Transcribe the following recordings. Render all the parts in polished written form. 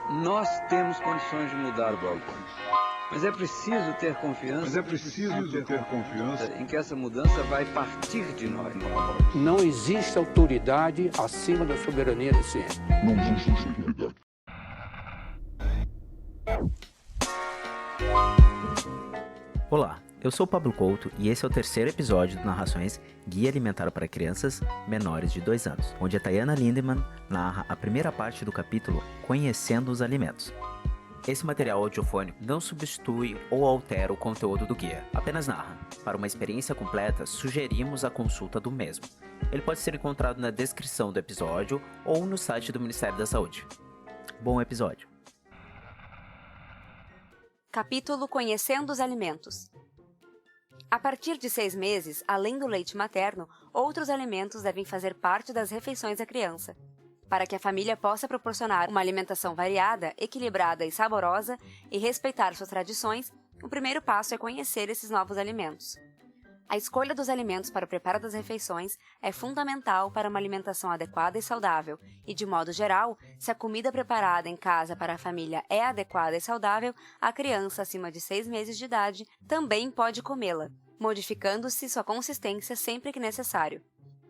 Nós temos condições de mudar o balcão. Mas é preciso ter confiança. Em que essa mudança vai partir de nós. Não existe autoridade acima da soberania da ciência. Não existe autoridade. Olá, eu sou o Pablo Couto e esse é o terceiro episódio do Narrações Guia Alimentar para Crianças Menores de 2 anos, onde a Tayana Lindemann narra a primeira parte do capítulo Conhecendo os Alimentos. Esse material audiofônico não substitui ou altera o conteúdo do guia, apenas narra. Para uma experiência completa, sugerimos a consulta do mesmo. Ele pode ser encontrado na descrição do episódio ou no site do Ministério da Saúde. Bom episódio! Capítulo Conhecendo os Alimentos. A partir de 6 meses, além do leite materno, outros alimentos devem fazer parte das refeições da criança. Para que a família possa proporcionar uma alimentação variada, equilibrada e saborosa e respeitar suas tradições, o primeiro passo é conhecer esses novos alimentos. A escolha dos alimentos para o preparo das refeições é fundamental para uma alimentação adequada e saudável, e, de modo geral, se a comida preparada em casa para a família é adequada e saudável, a criança acima de 6 meses de idade também pode comê-la, modificando-se sua consistência sempre que necessário.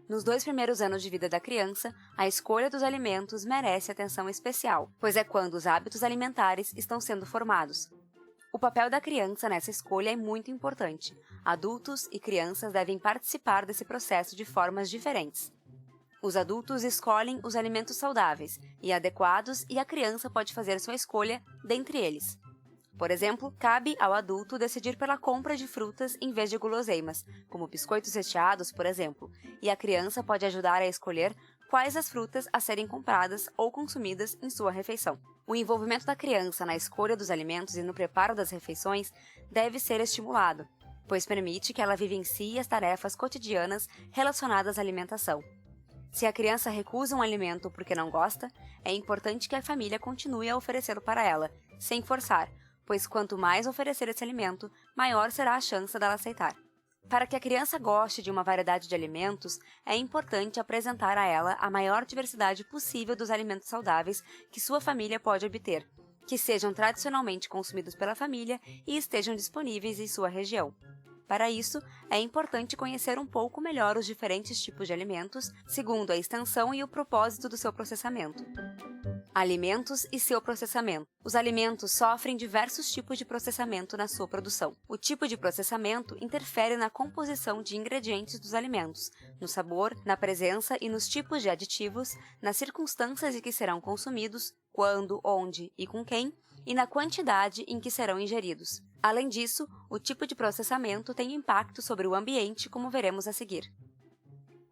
Nos 2 primeiros anos de vida da criança, a escolha dos alimentos merece atenção especial, pois é quando os hábitos alimentares estão sendo formados. O papel da criança nessa escolha é muito importante. Adultos e crianças devem participar desse processo de formas diferentes. Os adultos escolhem os alimentos saudáveis e adequados e a criança pode fazer sua escolha dentre eles. Por exemplo, cabe ao adulto decidir pela compra de frutas em vez de guloseimas, como biscoitos recheados, por exemplo, e a criança pode ajudar a escolher quais as frutas a serem compradas ou consumidas em sua refeição. O envolvimento da criança na escolha dos alimentos e no preparo das refeições deve ser estimulado, pois permite que ela vivencie as tarefas cotidianas relacionadas à alimentação. Se a criança recusa um alimento porque não gosta, é importante que a família continue a oferecê-lo para ela, sem forçar, pois quanto mais oferecer esse alimento, maior será a chance dela aceitar. Para que a criança goste de uma variedade de alimentos, é importante apresentar a ela a maior diversidade possível dos alimentos saudáveis que sua família pode obter, que sejam tradicionalmente consumidos pela família e estejam disponíveis em sua região. Para isso, é importante conhecer um pouco melhor os diferentes tipos de alimentos, segundo a extensão e o propósito do seu processamento. Alimentos e seu processamento. Os alimentos sofrem diversos tipos de processamento na sua produção. O tipo de processamento interfere na composição de ingredientes dos alimentos, no sabor, na presença e nos tipos de aditivos, nas circunstâncias em que serão consumidos, quando, onde e com quem, e na quantidade em que serão ingeridos. Além disso, o tipo de processamento tem impacto sobre o ambiente, como veremos a seguir.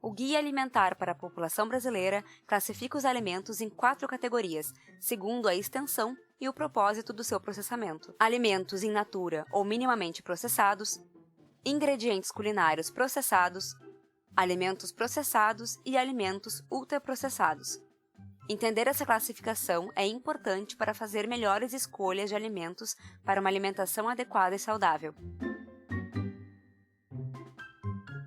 O Guia Alimentar para a População Brasileira classifica os alimentos em 4 categorias, segundo a extensão e o propósito do seu processamento. Alimentos in natura ou minimamente processados, ingredientes culinários processados, alimentos processados e alimentos ultraprocessados. Entender essa classificação é importante para fazer melhores escolhas de alimentos para uma alimentação adequada e saudável.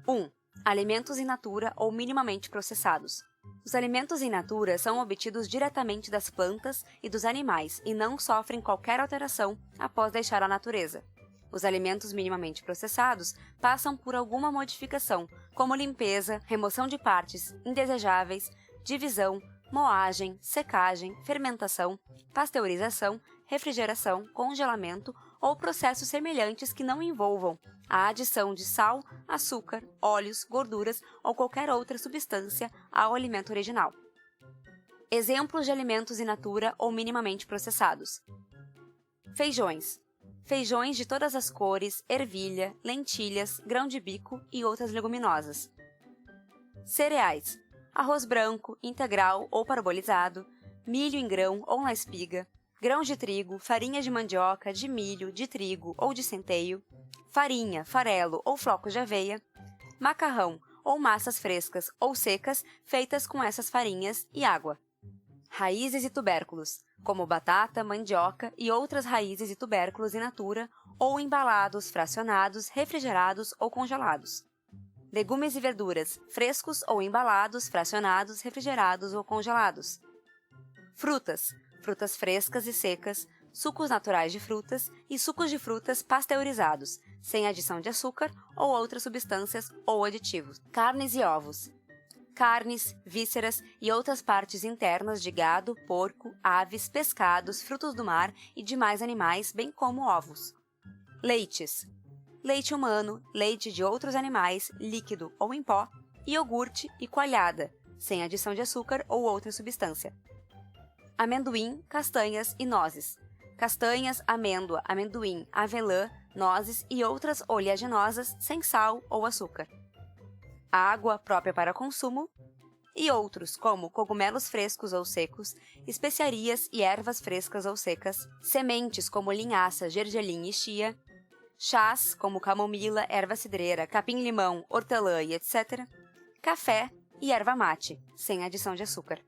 1. Alimentos in natura ou minimamente processados. Os alimentos in natura são obtidos diretamente das plantas e dos animais e não sofrem qualquer alteração após deixar a natureza. Os alimentos minimamente processados passam por alguma modificação, como limpeza, remoção de partes indesejáveis, divisão, moagem, secagem, fermentação, pasteurização, refrigeração, congelamento ou processos semelhantes que não envolvam a adição de sal, açúcar, óleos, gorduras ou qualquer outra substância ao alimento original. Exemplos de alimentos in natura ou minimamente processados. Feijões. Feijões de todas as cores, ervilha, lentilhas, grão de bico e outras leguminosas. Cereais. Arroz branco, integral ou parbolizado, milho em grão ou na espiga, grãos de trigo, farinha de mandioca, de milho, de trigo ou de centeio, farinha, farelo ou flocos de aveia, macarrão ou massas frescas ou secas feitas com essas farinhas e água. Raízes e tubérculos, como batata, mandioca e outras raízes e tubérculos in natura ou embalados, fracionados, refrigerados ou congelados. Legumes e verduras, frescos ou embalados, fracionados, refrigerados ou congelados. Frutas, frutas frescas e secas, sucos naturais de frutas e sucos de frutas pasteurizados, sem adição de açúcar ou outras substâncias ou aditivos. Carnes e ovos. Carnes, vísceras e outras partes internas de gado, porco, aves, pescados, frutos do mar e demais animais, bem como ovos. Leites. Leite humano, leite de outros animais, líquido ou em pó, iogurte e coalhada, sem adição de açúcar ou outra substância. Amendoim, castanhas e nozes. Castanhas, amêndoa, amendoim, avelã, nozes e outras oleaginosas sem sal ou açúcar. Água própria para consumo e outros, como cogumelos frescos ou secos, especiarias e ervas frescas ou secas, sementes como linhaça, gergelim e chia, chás como camomila, erva cidreira, capim-limão, hortelã e etc., café e erva mate, sem adição de açúcar.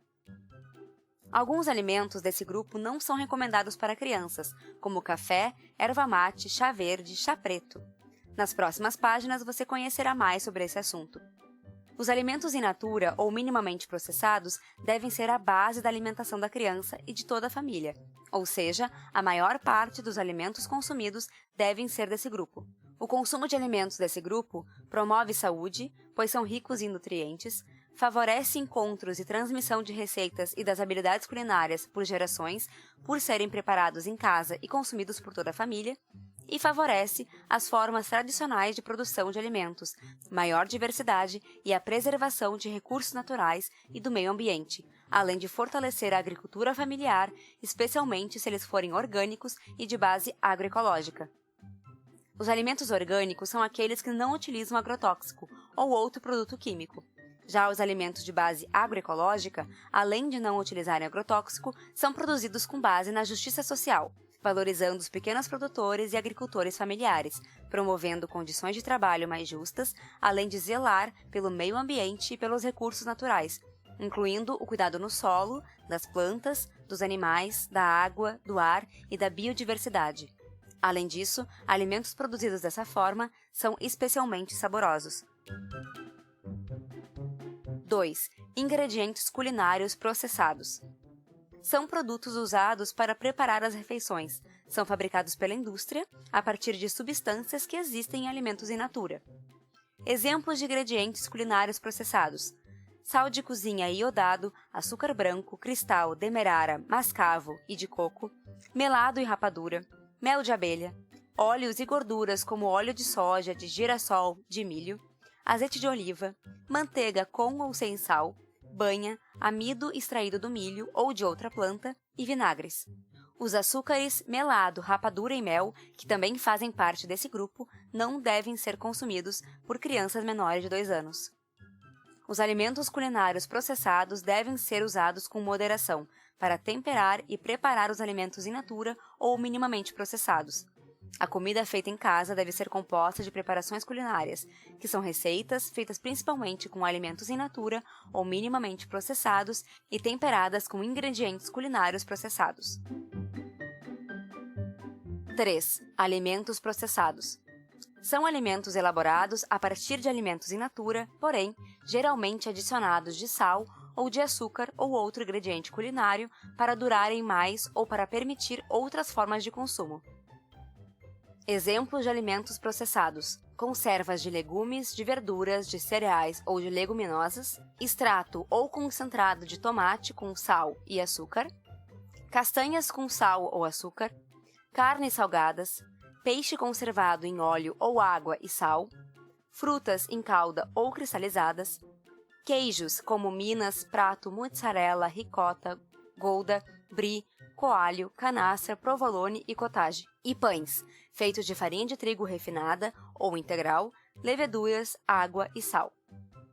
Alguns alimentos desse grupo não são recomendados para crianças, como café, erva mate, chá verde, chá preto. Nas próximas páginas você conhecerá mais sobre esse assunto. Os alimentos in natura ou minimamente processados devem ser a base da alimentação da criança e de toda a família, ou seja, a maior parte dos alimentos consumidos devem ser desse grupo. O consumo de alimentos desse grupo promove saúde, pois são ricos em nutrientes, favorece encontros e transmissão de receitas e das habilidades culinárias por gerações, por serem preparados em casa e consumidos por toda a família, e favorece as formas tradicionais de produção de alimentos, maior diversidade e a preservação de recursos naturais e do meio ambiente, além de fortalecer a agricultura familiar, especialmente se eles forem orgânicos e de base agroecológica. Os alimentos orgânicos são aqueles que não utilizam agrotóxico ou outro produto químico. Já os alimentos de base agroecológica, além de não utilizarem agrotóxico, são produzidos com base na justiça social, valorizando os pequenos produtores e agricultores familiares, promovendo condições de trabalho mais justas, além de zelar pelo meio ambiente e pelos recursos naturais, incluindo o cuidado no solo, das plantas, dos animais, da água, do ar e da biodiversidade. Além disso, alimentos produzidos dessa forma são especialmente saborosos. 2. Ingredientes culinários processados. São produtos usados para preparar as refeições. São fabricados pela indústria a partir de substâncias que existem em alimentos in natura. Exemplos de ingredientes culinários processados: sal de cozinha iodado, açúcar branco, cristal, demerara, mascavo e de coco, melado e rapadura, mel de abelha, óleos e gorduras como óleo de soja, de girassol, de milho, azeite de oliva, manteiga com ou sem sal, banha, amido extraído do milho ou de outra planta e vinagres. Os açúcares melado, rapadura e mel, que também fazem parte desse grupo, não devem ser consumidos por crianças menores de 2 anos. Os alimentos culinários processados devem ser usados com moderação para temperar e preparar os alimentos in natura ou minimamente processados. A comida feita em casa deve ser composta de preparações culinárias, que são receitas feitas principalmente com alimentos in natura ou minimamente processados e temperadas com ingredientes culinários processados. 3. Alimentos processados. São alimentos elaborados a partir de alimentos in natura, porém, geralmente adicionados de sal ou de açúcar ou outro ingrediente culinário para durarem mais ou para permitir outras formas de consumo. Exemplos de alimentos processados: conservas de legumes, de verduras, de cereais ou de leguminosas, extrato ou concentrado de tomate com sal e açúcar, castanhas com sal ou açúcar, carnes salgadas, peixe conservado em óleo ou água e sal, frutas em calda ou cristalizadas, queijos como Minas, Prato, Mozzarella, Ricota, Gouda, Brie, coalho, canastra, provolone e cottage, e pães, feitos de farinha de trigo refinada ou integral, leveduras, água e sal.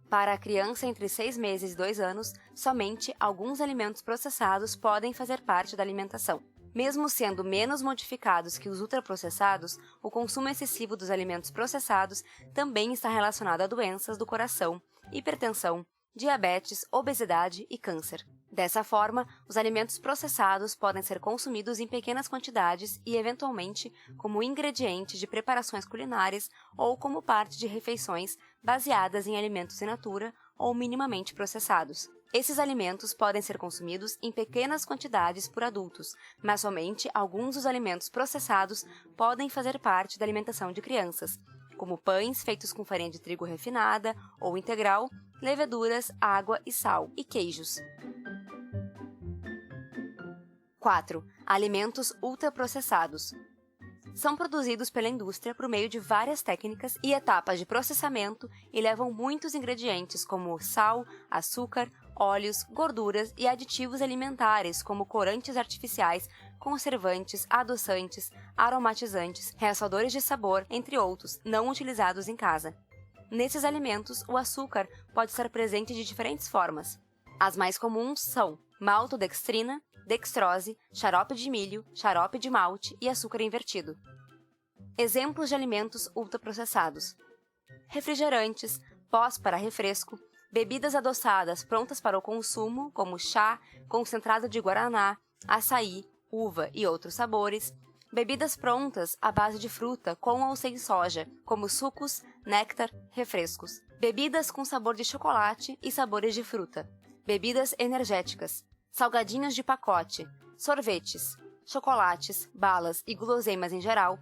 Para a criança entre 6 meses e 2 anos, somente alguns alimentos processados podem fazer parte da alimentação. Mesmo sendo menos modificados que os ultraprocessados, o consumo excessivo dos alimentos processados também está relacionado a doenças do coração, hipertensão, diabetes, obesidade e câncer. Dessa forma, os alimentos processados podem ser consumidos em pequenas quantidades e, eventualmente, como ingrediente de preparações culinárias ou como parte de refeições baseadas em alimentos in natura ou minimamente processados. Esses alimentos podem ser consumidos em pequenas quantidades por adultos, mas somente alguns dos alimentos processados podem fazer parte da alimentação de crianças, como pães feitos com farinha de trigo refinada ou integral, leveduras, água e sal, e queijos. 4. Alimentos ultraprocessados. São produzidos pela indústria por meio de várias técnicas e etapas de processamento e levam muitos ingredientes como sal, açúcar, óleos, gorduras e aditivos alimentares como corantes artificiais, conservantes, adoçantes, aromatizantes, realçadores de sabor, entre outros, não utilizados em casa. Nesses alimentos, o açúcar pode estar presente de diferentes formas. As mais comuns são maltodextrina, dextrose, xarope de milho, xarope de malte e açúcar invertido. Exemplos de alimentos ultraprocessados: refrigerantes, pós para refresco, bebidas adoçadas prontas para o consumo, como chá, concentrado de guaraná, açaí, uva e outros sabores, bebidas prontas à base de fruta com ou sem soja, como sucos, néctar, refrescos, bebidas com sabor de chocolate e sabores de fruta, bebidas energéticas, salgadinhos de pacote, sorvetes, chocolates, balas e guloseimas em geral,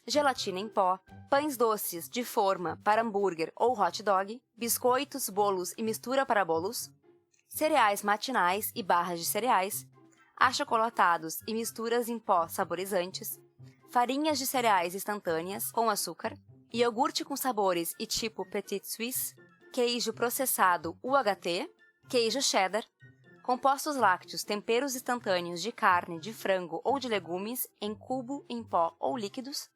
gelatina em pó, pães doces de forma para hambúrguer ou hot dog, biscoitos, bolos e mistura para bolos, cereais matinais e barras de cereais, achocolatados e misturas em pó saborizantes, farinhas de cereais instantâneas com açúcar, iogurte com sabores e tipo Petit Suisse, queijo processado UHT, queijo cheddar, compostos lácteos, temperos instantâneos de carne, de frango ou de legumes em cubo, em pó ou líquidos,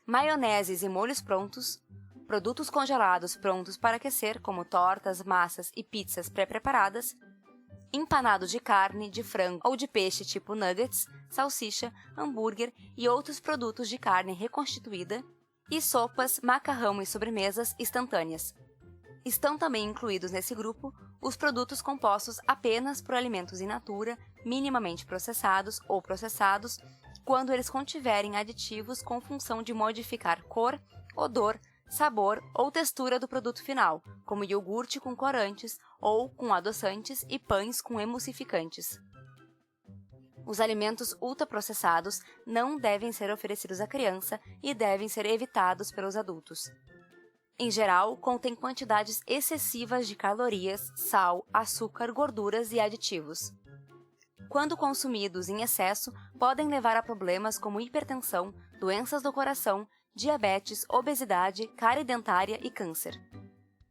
maioneses e molhos prontos, produtos congelados prontos para aquecer, como tortas, massas e pizzas pré-preparadas, empanado de carne, de frango ou de peixe tipo nuggets, salsicha, hambúrguer e outros produtos de carne reconstituída, e sopas, macarrão e sobremesas instantâneas. Estão também incluídos nesse grupo os produtos compostos apenas por alimentos in natura, minimamente processados ou processados, quando eles contiverem aditivos com função de modificar cor, odor, sabor ou textura do produto final, como iogurte com corantes ou com adoçantes e pães com emulsificantes. Os alimentos ultraprocessados não devem ser oferecidos à criança e devem ser evitados pelos adultos. Em geral, contém quantidades excessivas de calorias, sal, açúcar, gorduras e aditivos. Quando consumidos em excesso, podem levar a problemas como hipertensão, doenças do coração, diabetes, obesidade, cárie dentária e câncer.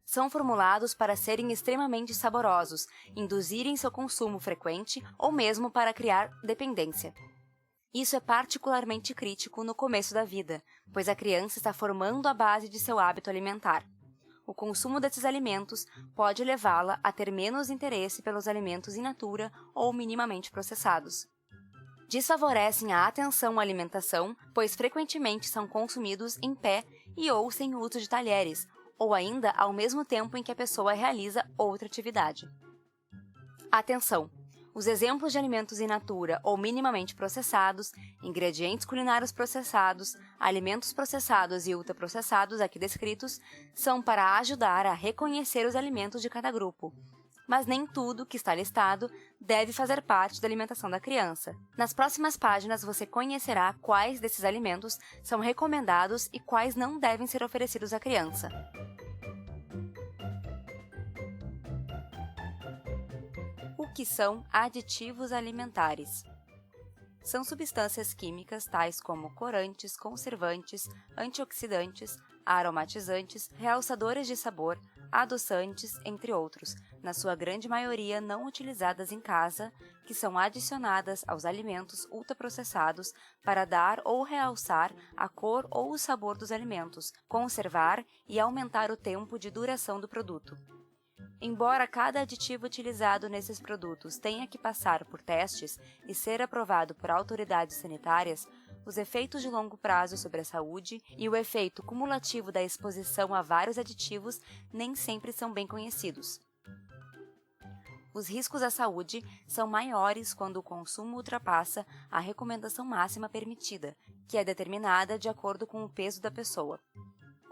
São formulados para serem extremamente saborosos, induzirem seu consumo frequente ou mesmo para criar dependência. Isso é particularmente crítico no começo da vida, pois a criança está formando a base de seu hábito alimentar. O consumo desses alimentos pode levá-la a ter menos interesse pelos alimentos in natura ou minimamente processados. Desfavorecem a atenção à alimentação, pois frequentemente são consumidos em pé e ou sem o uso de talheres, ou ainda ao mesmo tempo em que a pessoa realiza outra atividade. Atenção! Os exemplos de alimentos in natura ou minimamente processados, ingredientes culinários processados, alimentos processados e ultraprocessados aqui descritos são para ajudar a reconhecer os alimentos de cada grupo. Mas nem tudo que está listado deve fazer parte da alimentação da criança. Nas próximas páginas você conhecerá quais desses alimentos são recomendados e quais não devem ser oferecidos à criança. O que são aditivos alimentares? São substâncias químicas tais como corantes, conservantes, antioxidantes, aromatizantes, realçadores de sabor, adoçantes, entre outros, na sua grande maioria não utilizadas em casa, que são adicionadas aos alimentos ultraprocessados para dar ou realçar a cor ou o sabor dos alimentos, conservar e aumentar o tempo de duração do produto. Embora cada aditivo utilizado nesses produtos tenha que passar por testes e ser aprovado por autoridades sanitárias, os efeitos de longo prazo sobre a saúde e o efeito cumulativo da exposição a vários aditivos nem sempre são bem conhecidos. Os riscos à saúde são maiores quando o consumo ultrapassa a recomendação máxima permitida, que é determinada de acordo com o peso da pessoa.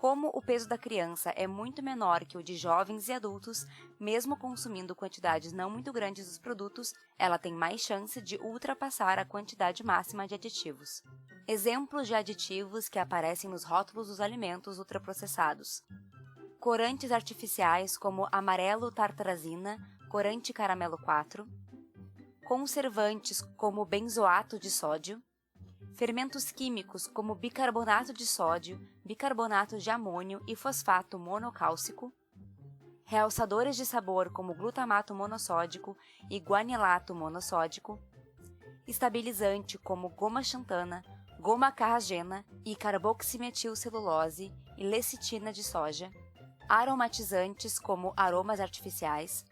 Como o peso da criança é muito menor que o de jovens e adultos, mesmo consumindo quantidades não muito grandes dos produtos, ela tem mais chance de ultrapassar a quantidade máxima de aditivos. Exemplos de aditivos que aparecem nos rótulos dos alimentos ultraprocessados: corantes artificiais como amarelo tartarazina, corante caramelo 4, conservantes como benzoato de sódio, fermentos químicos como bicarbonato de sódio, bicarbonato de amônio e fosfato monocálcico, realçadores de sabor como glutamato monossódico e guanilato monossódico, estabilizante como goma xantana, goma carragena e carboximetilcelulose e lecitina de soja, aromatizantes como aromas artificiais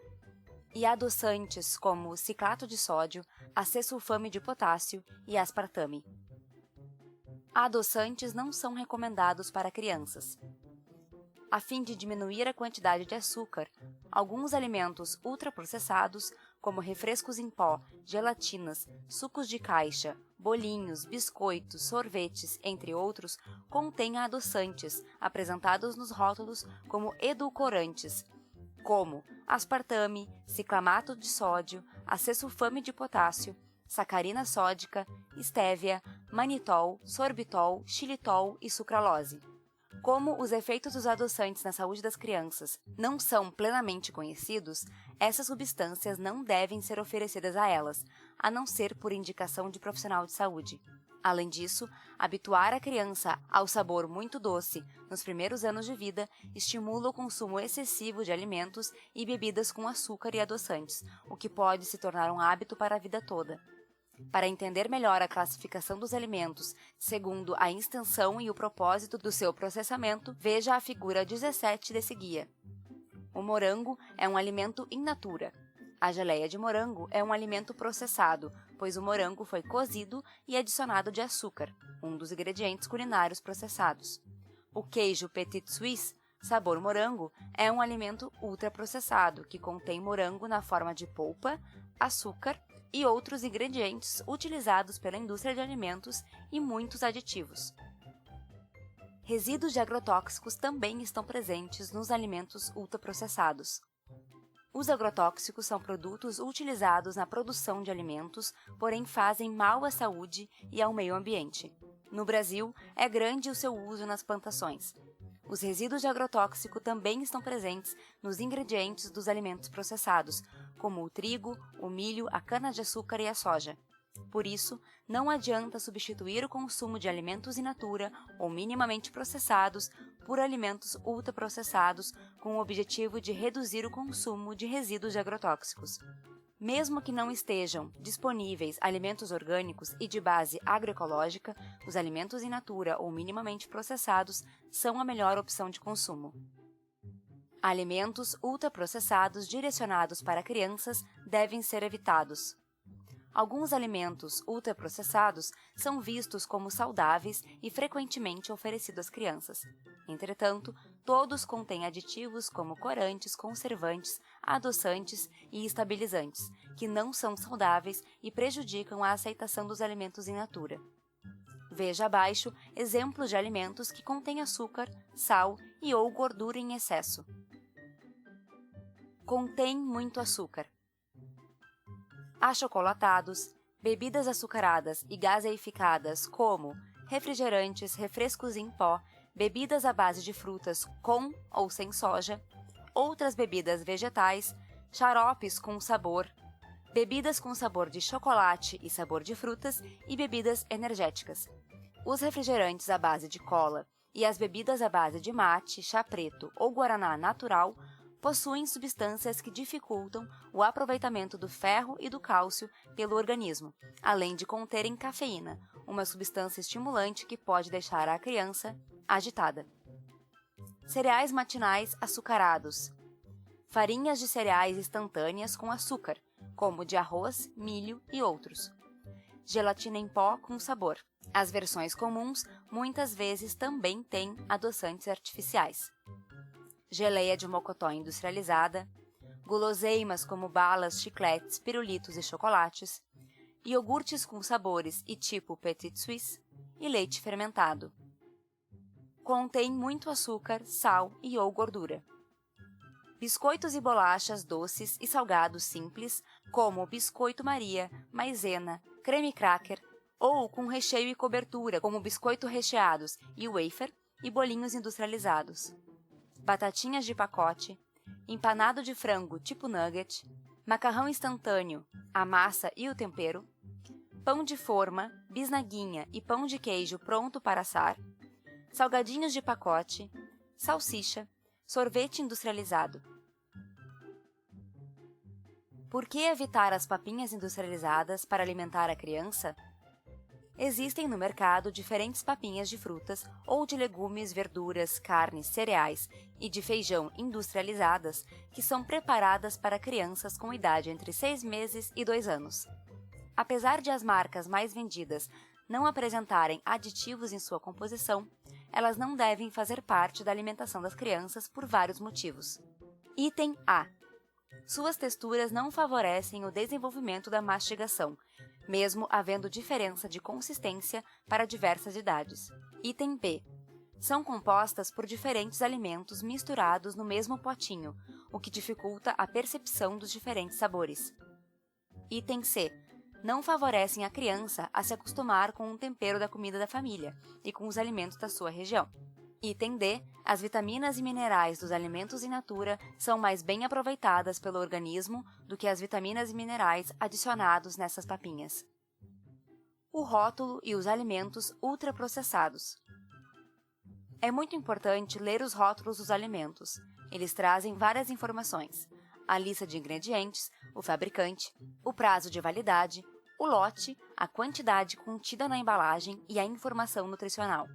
e adoçantes como ciclato de sódio, acesulfame de potássio e aspartame. Adoçantes não são recomendados para crianças. A fim de diminuir a quantidade de açúcar, alguns alimentos ultraprocessados, como refrescos em pó, gelatinas, sucos de caixa, bolinhos, biscoitos, sorvetes, entre outros, contêm adoçantes, apresentados nos rótulos como edulcorantes, como aspartame, ciclamato de sódio, acesulfame de potássio, sacarina sódica, estévia, manitol, sorbitol, xilitol e sucralose. Como os efeitos dos adoçantes na saúde das crianças não são plenamente conhecidos, essas substâncias não devem ser oferecidas a elas, a não ser por indicação de profissional de saúde. Além disso, habituar a criança ao sabor muito doce nos primeiros anos de vida estimula o consumo excessivo de alimentos e bebidas com açúcar e adoçantes, o que pode se tornar um hábito para a vida toda. Para entender melhor a classificação dos alimentos segundo a extensão e o propósito do seu processamento, veja a figura 17 desse guia. O morango é um alimento in natura. A geleia de morango é um alimento processado, pois o morango foi cozido e adicionado de açúcar, um dos ingredientes culinários processados. O queijo Petit Suisse, sabor morango, é um alimento ultraprocessado que contém morango na forma de polpa, açúcar e outros ingredientes utilizados pela indústria de alimentos e muitos aditivos. Resíduos de agrotóxicos também estão presentes nos alimentos ultraprocessados. Os agrotóxicos são produtos utilizados na produção de alimentos, porém fazem mal à saúde e ao meio ambiente. No Brasil, é grande o seu uso nas plantações. Os resíduos de agrotóxico também estão presentes nos ingredientes dos alimentos processados, como o trigo, o milho, a cana-de-açúcar e a soja. Por isso, não adianta substituir o consumo de alimentos in natura ou minimamente processados por alimentos ultraprocessados com o objetivo de reduzir o consumo de resíduos de agrotóxicos. Mesmo que não estejam disponíveis alimentos orgânicos e de base agroecológica, os alimentos in natura ou minimamente processados são a melhor opção de consumo. Alimentos ultraprocessados direcionados para crianças devem ser evitados. Alguns alimentos ultraprocessados são vistos como saudáveis e frequentemente oferecidos às crianças. Entretanto, todos contêm aditivos como corantes, conservantes, adoçantes e estabilizantes, que não são saudáveis e prejudicam a aceitação dos alimentos in natura. Veja abaixo exemplos de alimentos que contêm açúcar, sal e ou gordura em excesso. Contém muito açúcar. Achocolatados, bebidas açucaradas e gaseificadas como refrigerantes, refrescos em pó, bebidas à base de frutas com ou sem soja, outras bebidas vegetais, xaropes com sabor, bebidas com sabor de chocolate e sabor de frutas e bebidas energéticas. Os refrigerantes à base de cola e as bebidas à base de mate, chá preto ou guaraná natural possuem substâncias que dificultam o aproveitamento do ferro e do cálcio pelo organismo, além de conterem cafeína, uma substância estimulante que pode deixar a criança agitada. Cereais matinais açucarados. Farinhas de cereais instantâneas com açúcar, como de arroz, milho e outros. Gelatina em pó com sabor. As versões comuns muitas vezes também têm adoçantes artificiais. Geleia de mocotó industrializada, guloseimas como balas, chicletes, pirulitos e chocolates, iogurtes com sabores e tipo Petit Suisse e leite fermentado. contém muito açúcar, sal e ou gordura. Biscoitos e bolachas doces e salgados simples, como biscoito Maria, maisena, creme cracker, ou com recheio e cobertura, como biscoito recheados e wafer, e bolinhos industrializados. Batatinhas de pacote, empanado de frango tipo nugget, macarrão instantâneo, a massa e o tempero, pão de forma, bisnaguinha e pão de queijo pronto para assar, salgadinhos de pacote, salsicha, sorvete industrializado. Por que evitar as papinhas industrializadas para alimentar a criança? Existem no mercado diferentes papinhas de frutas ou de legumes, verduras, carnes, cereais e de feijão industrializadas que são preparadas para crianças com idade entre 6 meses e 2 anos. Apesar de as marcas mais vendidas não apresentarem aditivos em sua composição, elas não devem fazer parte da alimentação das crianças por vários motivos. Item A. Suas texturas não favorecem o desenvolvimento da mastigação, mesmo havendo diferença de consistência para diversas idades. Item B. São compostas por diferentes alimentos misturados no mesmo potinho, o que dificulta a percepção dos diferentes sabores. Item C. Não favorecem a criança a se acostumar com o tempero da comida da família e com os alimentos da sua região. Item D. As vitaminas e minerais dos alimentos in natura são mais bem aproveitadas pelo organismo do que as vitaminas e minerais adicionados nessas papinhas. O rótulo e os alimentos ultraprocessados. É muito importante ler os rótulos dos alimentos. Eles trazem várias informações: a lista de ingredientes, o fabricante, o prazo de validade, o lote, a quantidade contida na embalagem e a informação nutricional.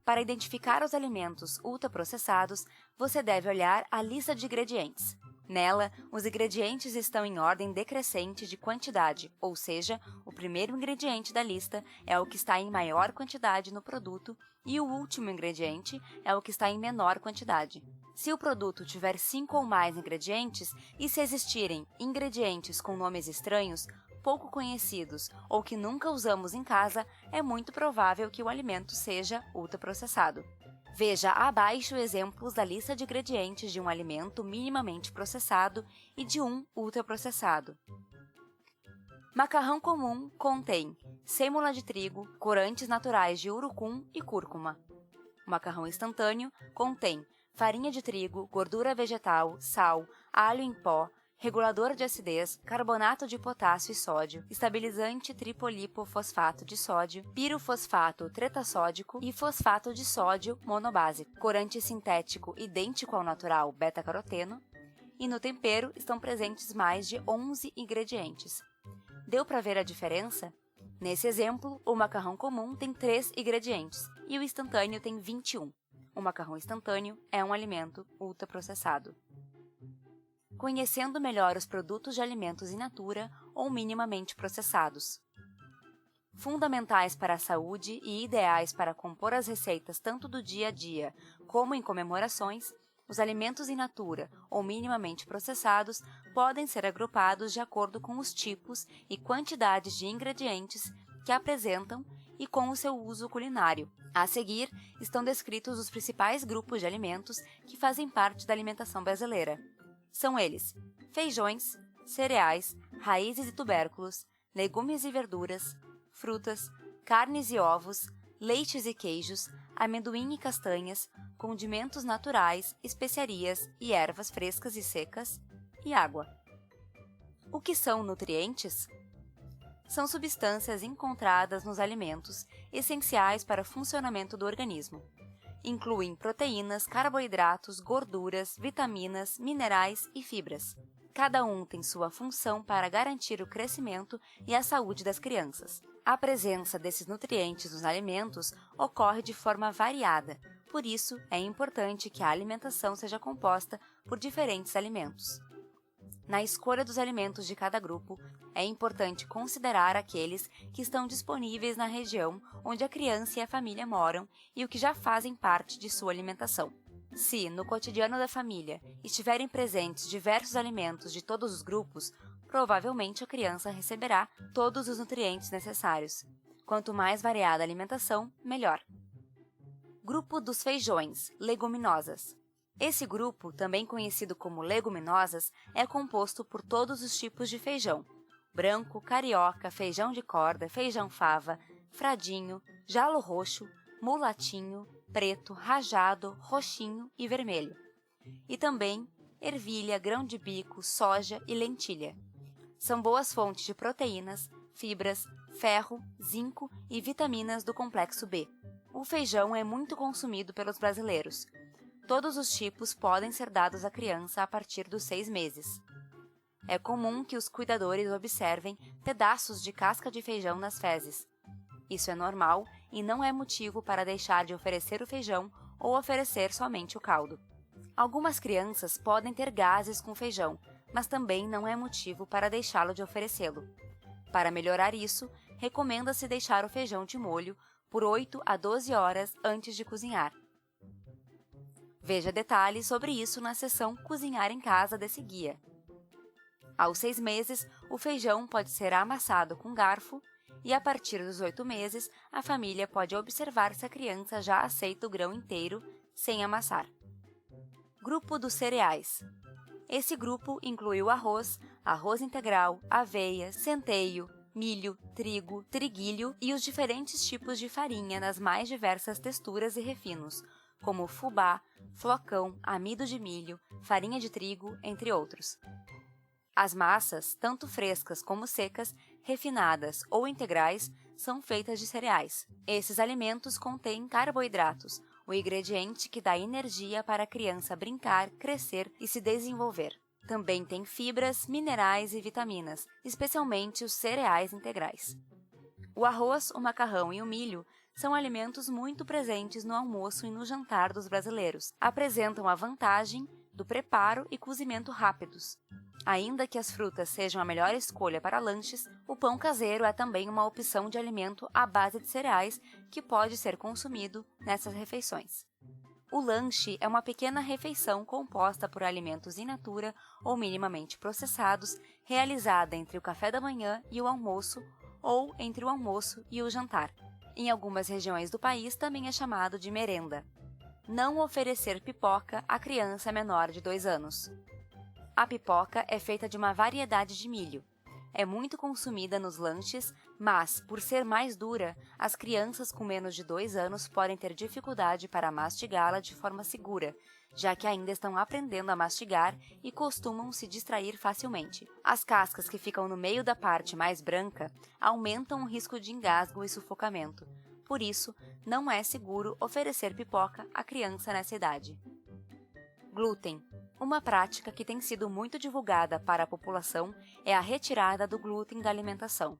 Para identificar os alimentos ultraprocessados, você deve olhar a lista de ingredientes. Nela, os ingredientes estão em ordem decrescente de quantidade, ou seja, o primeiro ingrediente da lista é o que está em maior quantidade no produto e o último ingrediente é o que está em menor quantidade. Se o produto tiver 5 ou mais ingredientes e se existirem ingredientes com nomes estranhos, pouco conhecidos ou que nunca usamos em casa, é muito provável que o alimento seja ultraprocessado. Veja abaixo exemplos da lista de ingredientes de um alimento minimamente processado e de um ultraprocessado. Macarrão comum contém sêmola de trigo, corantes naturais de urucum e cúrcuma. O macarrão instantâneo contém farinha de trigo, gordura vegetal, sal, alho em pó, regulador de acidez, carbonato de potássio e sódio, estabilizante tripolipofosfato de sódio, pirofosfato tretassódico e fosfato de sódio monobásico, corante sintético idêntico ao natural beta-caroteno, e no tempero estão presentes mais de 11 ingredientes. Deu para ver a diferença? Nesse exemplo, o macarrão comum tem 3 ingredientes e o instantâneo tem 21. O macarrão instantâneo é um alimento ultraprocessado. Conhecendo melhor os produtos de alimentos in natura ou minimamente processados. Fundamentais para a saúde e ideais para compor as receitas tanto do dia a dia como em comemorações, os alimentos in natura ou minimamente processados podem ser agrupados de acordo com os tipos e quantidades de ingredientes que apresentam e com o seu uso culinário. A seguir, estão descritos os principais grupos de alimentos que fazem parte da alimentação brasileira. São eles: feijões, cereais, raízes e tubérculos, legumes e verduras, frutas, carnes e ovos, leites e queijos, amendoim e castanhas, condimentos naturais, especiarias e ervas frescas e secas, e água. O que são nutrientes? São substâncias encontradas nos alimentos, essenciais para o funcionamento do organismo. Incluem proteínas, carboidratos, gorduras, vitaminas, minerais e fibras. Cada um tem sua função para garantir o crescimento e a saúde das crianças. A presença desses nutrientes nos alimentos ocorre de forma variada, por isso é importante que a alimentação seja composta por diferentes alimentos. Na escolha dos alimentos de cada grupo, é importante considerar aqueles que estão disponíveis na região onde a criança e a família moram e o que já fazem parte de sua alimentação. Se, no cotidiano da família, estiverem presentes diversos alimentos de todos os grupos, provavelmente a criança receberá todos os nutrientes necessários. Quanto mais variada a alimentação, melhor. Grupo dos feijões, leguminosas. Esse grupo, também conhecido como leguminosas, é composto por todos os tipos de feijão: branco, carioca, feijão de corda, feijão fava, fradinho, jalo roxo, mulatinho, preto, rajado, roxinho e vermelho. E também ervilha, grão de bico, soja e lentilha. São boas fontes de proteínas, fibras, ferro, zinco e vitaminas do complexo B. O feijão é muito consumido pelos brasileiros. Todos os tipos podem ser dados à criança a partir dos 6 meses. É comum que os cuidadores observem pedaços de casca de feijão nas fezes. Isso é normal e não é motivo para deixar de oferecer o feijão ou oferecer somente o caldo. Algumas crianças podem ter gases com feijão, mas também não é motivo para deixá-lo de oferecê-lo. Para melhorar isso, recomenda-se deixar o feijão de molho por 8 a 12 horas antes de cozinhar. Veja detalhes sobre isso na seção Cozinhar em Casa desse guia. Aos 6 meses, o feijão pode ser amassado com garfo e, a partir dos 8 meses, a família pode observar se a criança já aceita o grão inteiro, sem amassar. Grupo dos cereais. Esse grupo inclui o arroz, arroz integral, aveia, centeio, milho, trigo, triguilho e os diferentes tipos de farinha nas mais diversas texturas e refinos, como fubá, flocão, amido de milho, farinha de trigo, entre outros. As massas, tanto frescas como secas, refinadas ou integrais, são feitas de cereais. Esses alimentos contêm carboidratos, o ingrediente que dá energia para a criança brincar, crescer e se desenvolver. Também tem fibras, minerais e vitaminas, especialmente os cereais integrais. O arroz, o macarrão e o milho são alimentos muito presentes no almoço e no jantar dos brasileiros. Apresentam a vantagem do preparo e cozimento rápidos. Ainda que as frutas sejam a melhor escolha para lanches, o pão caseiro é também uma opção de alimento à base de cereais que pode ser consumido nessas refeições. O lanche é uma pequena refeição composta por alimentos in natura ou minimamente processados, realizada entre o café da manhã e o almoço ou entre o almoço e o jantar. Em algumas regiões do país também é chamado de merenda. Não oferecer pipoca à criança menor de 2 anos. A pipoca é feita de uma variedade de milho. É muito consumida nos lanches, mas, por ser mais dura, as crianças com menos de 2 anos podem ter dificuldade para mastigá-la de forma segura, já que ainda estão aprendendo a mastigar e costumam se distrair facilmente. As cascas que ficam no meio da parte mais branca aumentam o risco de engasgo e sufocamento. Por isso, não é seguro oferecer pipoca à criança nessa idade. Glúten. Uma prática que tem sido muito divulgada para a população é a retirada do glúten da alimentação.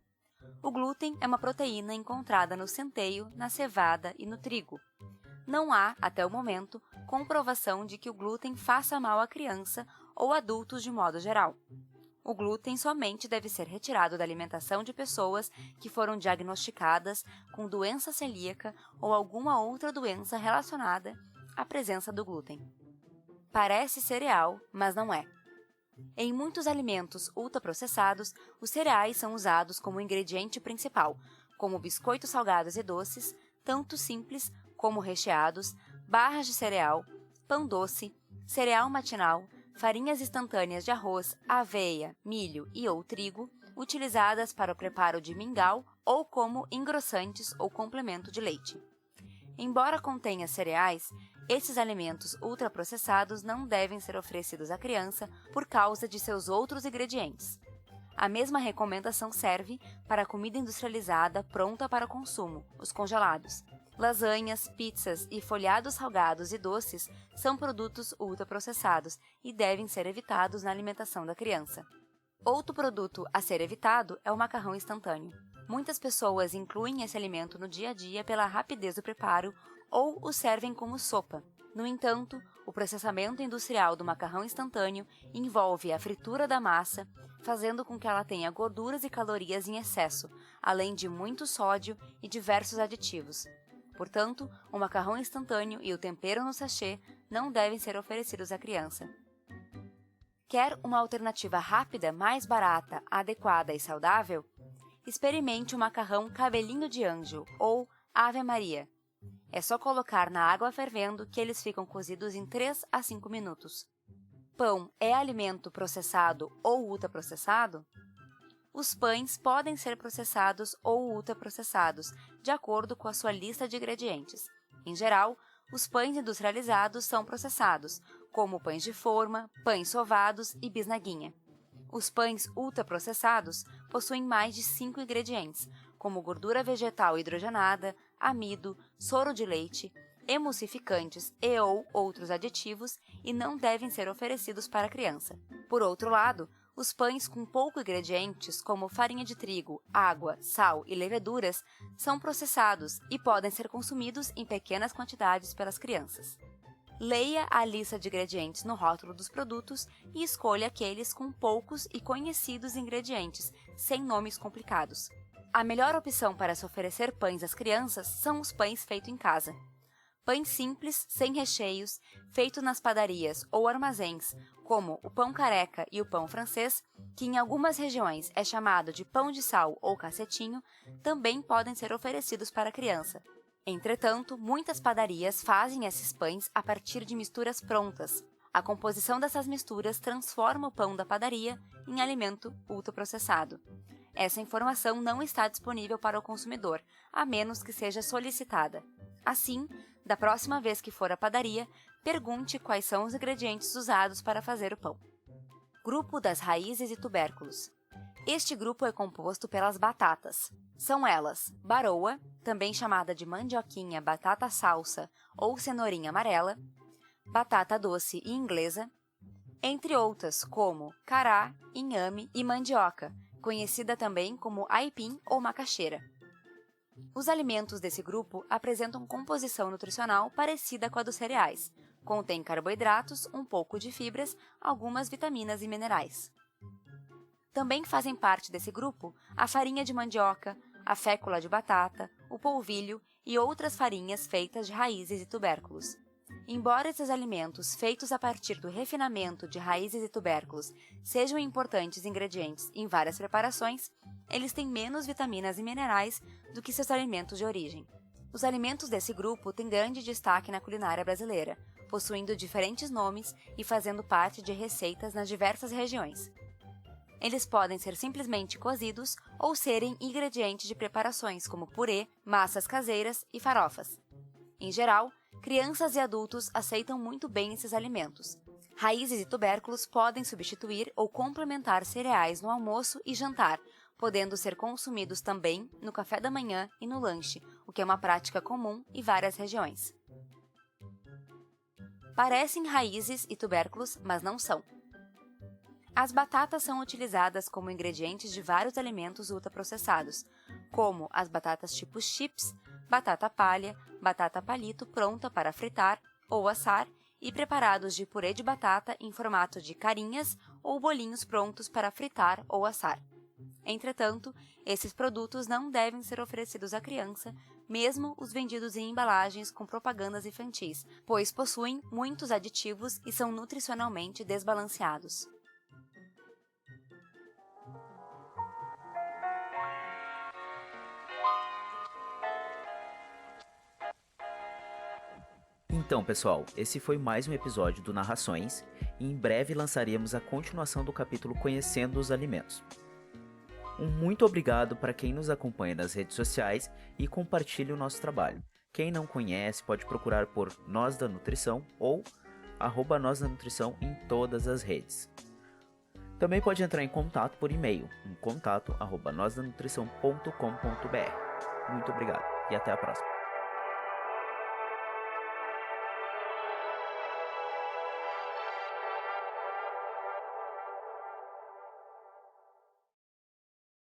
O glúten é uma proteína encontrada no centeio, na cevada e no trigo. Não há, até o momento, comprovação de que o glúten faça mal à criança ou adultos de modo geral. O glúten somente deve ser retirado da alimentação de pessoas que foram diagnosticadas com doença celíaca ou alguma outra doença relacionada à presença do glúten. Parece cereal, mas não é. Em muitos alimentos ultraprocessados, os cereais são usados como ingrediente principal, como biscoitos salgados e doces, tanto simples como recheados, barras de cereal, pão doce, cereal matinal, farinhas instantâneas de arroz, aveia, milho e ou trigo, utilizadas para o preparo de mingau ou como engrossantes ou complemento de leite. Embora contenha cereais, esses alimentos ultraprocessados não devem ser oferecidos à criança por causa de seus outros ingredientes. A mesma recomendação serve para a comida industrializada pronta para consumo, os congelados. Lasanhas, pizzas e folhados salgados e doces são produtos ultraprocessados e devem ser evitados na alimentação da criança. Outro produto a ser evitado é o macarrão instantâneo. Muitas pessoas incluem esse alimento no dia a dia pela rapidez do preparo ou o servem como sopa. No entanto, o processamento industrial do macarrão instantâneo envolve a fritura da massa, fazendo com que ela tenha gorduras e calorias em excesso, além de muito sódio e diversos aditivos. Portanto, o macarrão instantâneo e o tempero no sachê não devem ser oferecidos à criança. Quer uma alternativa rápida, mais barata, adequada e saudável? Experimente o macarrão cabelinho de anjo ou Ave Maria. É só colocar na água fervendo que eles ficam cozidos em 3 a 5 minutos. Pão é alimento processado ou ultraprocessado? Os pães podem ser processados ou ultraprocessados, de acordo com a sua lista de ingredientes. Em geral, os pães industrializados são processados, como pães de forma, pães sovados e bisnaguinha. Os pães ultraprocessados possuem mais de 5 ingredientes, como gordura vegetal hidrogenada, amido, soro de leite, emulsificantes e/ou outros aditivos e não devem ser oferecidos para a criança. Por outro lado, os pães com pouco ingredientes, como farinha de trigo, água, sal e leveduras, são processados e podem ser consumidos em pequenas quantidades pelas crianças. Leia a lista de ingredientes no rótulo dos produtos e escolha aqueles com poucos e conhecidos ingredientes, sem nomes complicados. A melhor opção para se oferecer pães às crianças são os pães feitos em casa. Pães simples, sem recheios, feitos nas padarias ou armazéns, como o pão careca e o pão francês, que em algumas regiões é chamado de pão de sal ou cacetinho, também podem ser oferecidos para a criança. Entretanto, muitas padarias fazem esses pães a partir de misturas prontas. A composição dessas misturas transforma o pão da padaria em alimento ultraprocessado. Essa informação não está disponível para o consumidor, a menos que seja solicitada. Assim, da próxima vez que for à padaria, pergunte quais são os ingredientes usados para fazer o pão. Grupo das raízes e tubérculos. Este grupo é composto pelas batatas. São elas baroa, também chamada de mandioquinha, batata salsa ou cenourinha amarela, batata doce e inglesa, entre outras como cará, inhame e mandioca, conhecida também como aipim ou macaxeira. Os alimentos desse grupo apresentam composição nutricional parecida com a dos cereais. Contém carboidratos, um pouco de fibras, algumas vitaminas e minerais. Também fazem parte desse grupo a farinha de mandioca, a fécula de batata, o polvilho e outras farinhas feitas de raízes e tubérculos. Embora esses alimentos feitos a partir do refinamento de raízes e tubérculos sejam importantes ingredientes em várias preparações, eles têm menos vitaminas e minerais do que seus alimentos de origem. Os alimentos desse grupo têm grande destaque na culinária brasileira, possuindo diferentes nomes e fazendo parte de receitas nas diversas regiões. Eles podem ser simplesmente cozidos ou serem ingredientes de preparações como purê, massas caseiras e farofas. Em geral, crianças e adultos aceitam muito bem esses alimentos. Raízes e tubérculos podem substituir ou complementar cereais no almoço e jantar, podendo ser consumidos também no café da manhã e no lanche, o que é uma prática comum em várias regiões. Parecem raízes e tubérculos, mas não são. As batatas são utilizadas como ingredientes de vários alimentos ultraprocessados, como as batatas tipo chips, batata palha, batata palito pronta para fritar ou assar e preparados de purê de batata em formato de carinhas ou bolinhos prontos para fritar ou assar. Entretanto, esses produtos não devem ser oferecidos à criança, mesmo os vendidos em embalagens com propagandas infantis, pois possuem muitos aditivos e são nutricionalmente desbalanceados. Então, pessoal, esse foi mais um episódio do Narrações e em breve lançaremos a continuação do capítulo Conhecendo os Alimentos. Um muito obrigado para quem nos acompanha nas redes sociais e compartilha o nosso trabalho. Quem não conhece pode procurar por Nós da Nutrição ou @Nós da Nutrição em todas as redes. Também pode entrar em contato por e-mail, em contato@nosdanutrição.com.br. Muito obrigado e até a próxima.